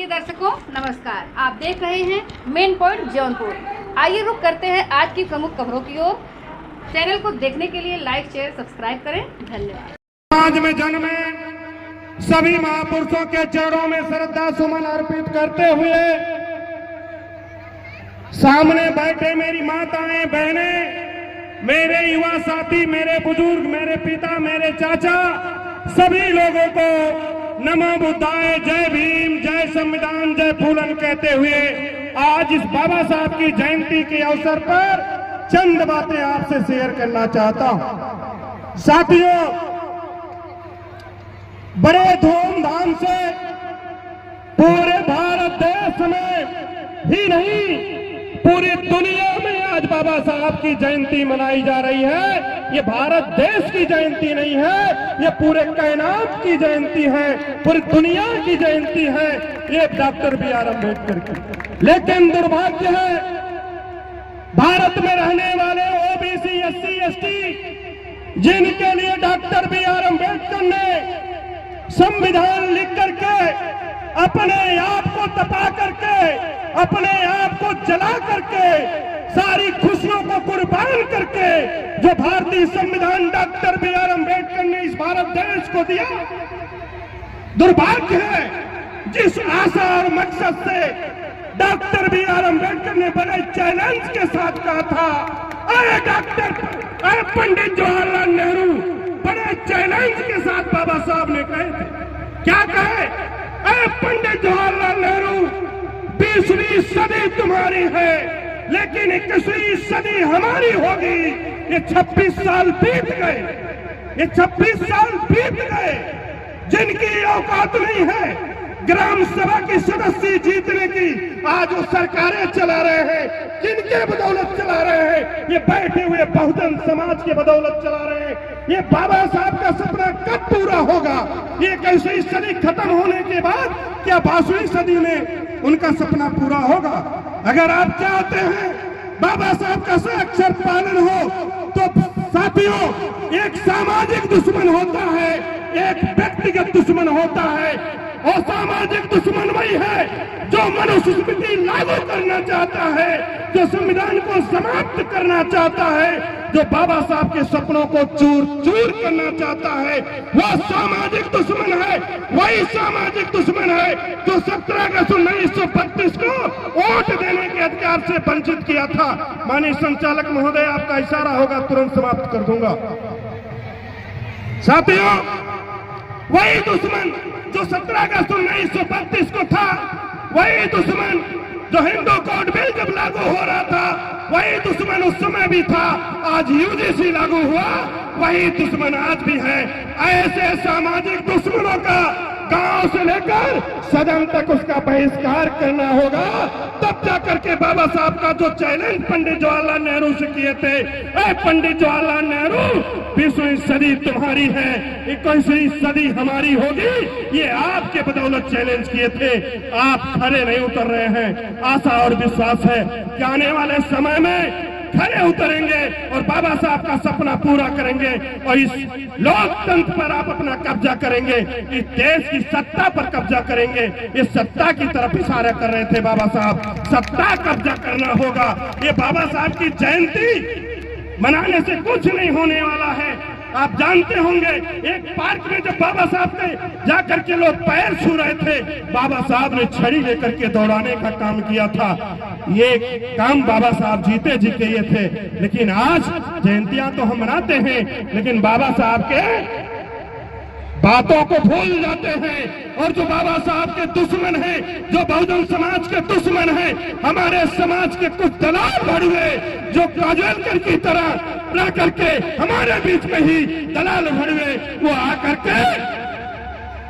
दर्शकों नमस्कार, आप देख रहे हैं मेन पॉइंट जौनपुर। आइए रुक करते हैं आज की प्रमुख खबरों की ओर। चैनल को देखने के लिए लाइक शेयर सब्सक्राइब करें। धन्यवाद। समाज में जन्मे सभी महापुरुषों के चरणों में श्रद्धा सुमन अर्पित करते हुए सामने बैठे मेरी माताएं बहनें, मेरे युवा साथी, मेरे बुजुर्ग, मेरे पिता, मेरे चाचा, सभी लोगों को नमो बुद्धाय, जय भीम, जय संविधान, जय फूलन कहते हुए आज इस बाबा साहब की जयंती के अवसर पर चंद बातें आपसे शेयर करना चाहता हूं। साथियों, बड़े धूमधाम से पूरे भारत देश में ही नहीं पूरी दुनिया में आज बाबा साहब की जयंती मनाई जा रही है। ये भारत देश की जयंती नहीं है, ये पूरे कायनात की जयंती है, पूरी दुनिया की जयंती है, ये डॉक्टर बी.आर. अम्बेडकर की। लेकिन दुर्भाग्य है, भारत में रहने वाले ओबीसी, एससी, एसटी, जिनके लिए डॉक्टर बी.आर. अम्बेडकर ने संविधान लिख करके अपने आप को तपा करके, अपने आप को जला करके, सारी खुशियों को कुर्बान करके जो भारतीय संविधान डॉक्टर बी.आर. अम्बेडकर ने इस भारत देश को दिया, दुर्भाग्य है जिस आशा और मकसद से डॉक्टर बी.आर. अम्बेडकर ने बड़े चैलेंज के साथ कहा था, अरे डॉक्टर, अरे पंडित जवाहरलाल नेहरू, बड़े चैलेंज के साथ बाबा साहब ने कहे थे। क्या कहे? अरे पंडित जवाहरलाल नेहरू, 20वीं सदी तुम्हारी है लेकिन 21वीं सदी हमारी होगी। ये 26 साल बीत गए, ये 26 साल बीत गए, जिनकी औकात नहीं है ग्राम सभा की सदस्य जीतने की, आज वो सरकारें चला रहे हैं। किनके बदौलत चला रहे हैं? ये बैठे हुए बहुजन समाज के बदौलत चला रहे हैं। ये बाबा साहब का सपना कब पूरा होगा? ये 21वीं सदी खत्म होने के बाद क्या 22वीं सदी में उनका सपना पूरा होगा? अगर आप चाहते हैं बाबा साहब का अक्षर पालन हो तो साथियों, एक सामाजिक दुश्मन होता है, एक व्यक्तिगत दुश्मन होता है, और सामाजिक दुश्मन वही है जो मनुस्मृति लागू करना चाहता है, जो संविधान को समाप्त करना चाहता है, जो बाबा साहब के सपनों को चूर चूर करना चाहता है। वो सामाजिक दुश्मन है, वही सामाजिक दुश्मन है जो 17 अगस्त 1932 को वोट देने के अधिकार से वंचित किया था। माननीय संचालक महोदय, आपका इशारा होगा, तुरंत समाप्त कर दूंगा। साथियों, वही दुश्मन जो 17 अगस्त 1932 को था, वही दुश्मन जो हिंदू कोड बिल जब लागू हो रहा था, वही दुश्मन उस समय भी था, आज यूजीसी लागू हुआ, वही दुश्मन आज भी है। ऐसे सामाजिक दुश्मनों का गांव से लेकर सदन तक उसका बहिष्कार करना होगा, तब जाकर के बाबा साहब का जो चैलेंज पंडित जवाहरलाल नेहरू से किए थे, अरे पंडित जवाहरलाल नेहरू, 20वीं सदी तुम्हारी है, 21वीं सदी हमारी होगी, ये आपके बदौलत चैलेंज किए थे। आप खड़े नहीं उतर रहे हैं। आशा और विश्वास है कि आने वाले समय में खड़े उतरेंगे और बाबा साहब का सपना पूरा करेंगे और इस लोकतंत्र पर आप अपना कब्जा करेंगे, इस देश की सत्ता पर कब्जा करेंगे। इस सत्ता की तरफ इशारा कर रहे थे बाबा साहब, सत्ता कब्जा करना होगा। ये बाबा साहब की जयंती मनाने से कुछ नहीं होने वाला है। आप जानते होंगे, एक पार्क में जब बाबा साहब ने जाकर के लोग पैर छू रहे थे, बाबा साहब ने छड़ी लेकर के दौड़ाने का काम किया था। ये काम बाबा साहब जीते जी किए थे। लेकिन आज जयंतियां तो हम मनाते हैं, लेकिन बाबा साहब के बातों को भूल जाते हैं। और जो बाबा साहब के दुश्मन हैं, जो बहुजन समाज के दुश्मन हैं, हमारे समाज के कुछ दलाल भड़ुए जो काजलकर की तरह ला करके हमारे बीच में ही दलाल भड़ुए वो आकर के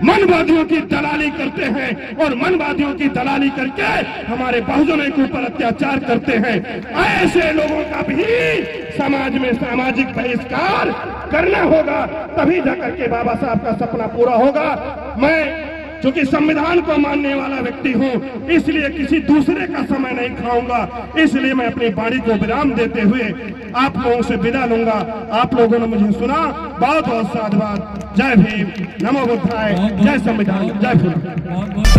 मनवादियों की दलाली करते हैं और मनवादियों की दलाली करके हमारे बहुजनों के ऊपर अत्याचार करते हैं। ऐसे लोगों का भी समाज में सामाजिक बहिष्कार करना होगा, तभी जाकर के बाबा साहब का सपना पूरा होगा। मैं क्योंकि संविधान को मानने वाला व्यक्ति हूँ, इसलिए किसी दूसरे का समय नहीं खाऊंगा। इसलिए मैं अपनी वाणी को विराम देते हुए आप लोगों से विदा लूंगा। आप लोगों ने मुझे सुना, बहुत बहुत साधुवाद। जय भीम, नमो बुद्धाय, जय संविधान, जय भीम।